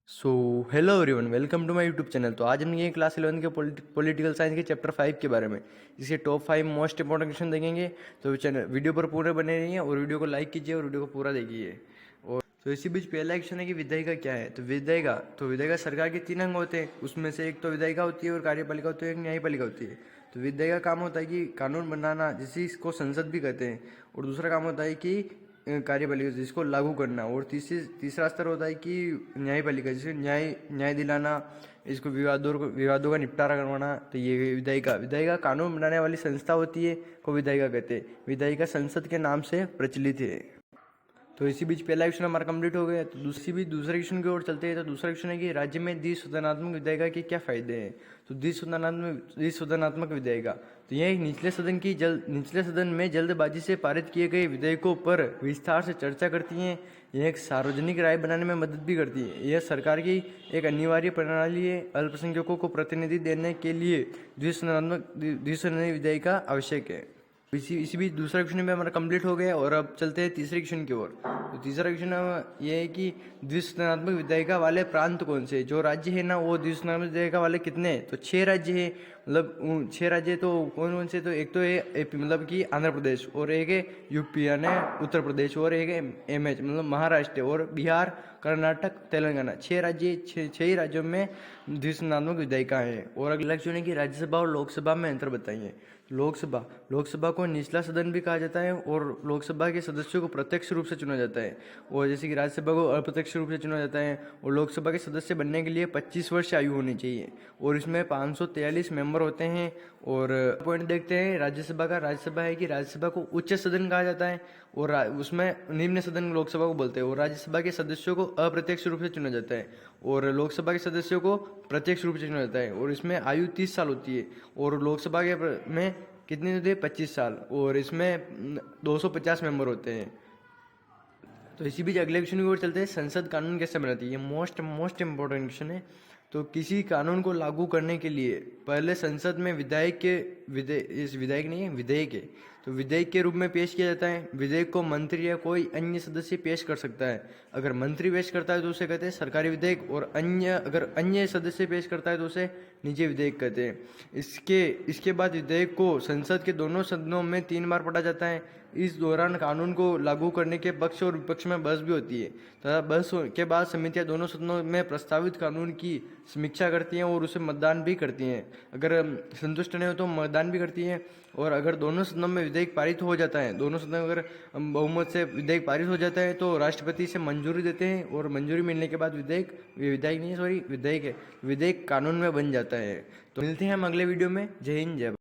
So hello everyone, welcome to my YouTube channel. तो आज हम ये क्लास 11 के पॉलिटिकल साइंस के चैप्टर 5 के बारे में इसके टॉप 5 मोस्ट इंपॉर्टेंट क्वेश्चन देखेंगे। तो चैनल वीडियो पर पूरे बने रहिए और वीडियो को लाइक कीजिए और वीडियो को पूरा देखिए। और तो इसी बीच पहला क्वेश्चन है कि विधायिका क्या है। तो विधायिका सरकार के 3 अंग होते हैं। उसमें से एक तो विधायिका होती है और कार्यपालिका होती है, एक न्यायपालिका होती है। तो विधायिका काम होता है कि कानून बनाना, जिसे इसको संसद भी कहते हैं, और दूसरा काम होता है कि कार्यपालिका जिसको लागू करना, और तीसरा स्तर होता है कि न्यायपालिका जिसे न्याय दिलाना, इसको विवादों का निपटारा करवाना। तो ये विधायिका कानून बनाने वाली संस्था होती है, को विधायिका कहते हैं। विधायिका संसद के नाम से प्रचलित है। तो इसी बीच पहला क्वेश्चन हमारा कंप्लीट हो गया। तो दूसरे क्वेश्चन की ओर चलते हैं। तो दूसरा क्वेश्चन है कि राज्य में द्विसदनात्मक विधायिका के क्या फायदे हैं। तो द्विसदनात्मक विधायिका तो यह एक निचले सदन में जल्दबाजी से पारित किए गए विधेयकों पर विस्तार से चर्चा करती हैं। यह एक सार्वजनिक राय बनाने में मदद भी करती है। यह सरकार की एक अनिवार्य प्रणाली है। अल्पसंख्यकों को प्रतिनिधि देने के लिए द्विसदनीय विधायिका आवश्यक है। इसी बीच दूसरा क्वेश्चन में हमारा कंप्लीट हो गया और अब चलते हैं तीसरे क्वेश्चन की ओर। तो तीसरा क्वेश्चन ये है कि द्विसदनात्मक विधायिका वाले प्रांत कौन से, जो राज्य है ना, वो द्विसदनात्मक विधायिका वाले कितने हैं। तो 6 राज्य है। मतलब 6 राज्य तो कौन कौन से, तो एक तो है एपी मतलब कि आंध्र प्रदेश, और एक है यूपी यानी उत्तर प्रदेश, और एक है एमएच मतलब महाराष्ट्र, और बिहार, कर्नाटक, तेलंगाना। 6 राज्य, 6 ही राज्यों में द्विसदनात्मक विधायिका है। और अगला क्वेश्चन है कि राज्यसभा और लोकसभा में अंतर बताइए। लोकसभा को निचला सदन भी कहा जाता है, और लोकसभा के सदस्यों को प्रत्यक्ष रूप से चुना जाता है। और जैसे कि राज्यसभा को अप्रत्यक्ष रूप से चुना जाता है। और लोकसभा के सदस्य बनने के लिए 25 वर्ष आयु होनी चाहिए, और इसमें 543 मेंबर होते हैं। और पॉइंट देखते हैं राज्यसभा का। राज्यसभा है कि राज्यसभा को उच्च सदन कहा जाता है, और उसमें निम्न सदन लोकसभा को बोलते हैं। और राज्यसभा के सदस्यों को अप्रत्यक्ष रूप से चुना जाता है, और लोकसभा के सदस्यों को प्रत्यक्ष रूप से चुना जाता है। और इसमें आयु 30 साल होती है, और लोकसभा के में कितनी होती है, 25 साल, और इसमें 250 मेंबर होते हैं। तो इसी बीच अगले क्वेश्चन की ओर चलते हैं। संसद कानून कैसे बनाती है। ये मोस्ट इंपॉर्टेंट क्वेश्चन है। तो किसी कानून को लागू करने के लिए पहले संसद में विधेयक है, तो विधेयक के रूप में पेश किया जाता है। विधेयक को मंत्री या कोई अन्य सदस्य पेश कर सकता है। अगर मंत्री पेश करता है तो उसे कहते हैं सरकारी विधेयक, और अगर अन्य सदस्य पेश करता है तो उसे निजी विधेयक कहते हैं। इसके बाद विधेयक को संसद के दोनों सदनों में 3 बार पढ़ा जाता है। इस दौरान कानून को लागू करने के पक्ष और विपक्ष में बहस भी होती है, तथा बहस के बाद समितियां दोनों सदनों में प्रस्तावित कानून की समीक्षा करती हैं और उसे मतदान भी करती हैं। अगर संतुष्ट नहीं हो तो मतदान भी करती हैं। और अगर दोनों सदनों में विधेयक पारित हो जाता है, दोनों सदनों में अगर बहुमत से विधेयक पारित हो जाता है, तो राष्ट्रपति से मंजूरी देते हैं, और मंजूरी मिलने के बाद विधेयक कानून में बन जाता है। तो मिलते हैं हम अगले वीडियो में। जय हिंद, जय भारत।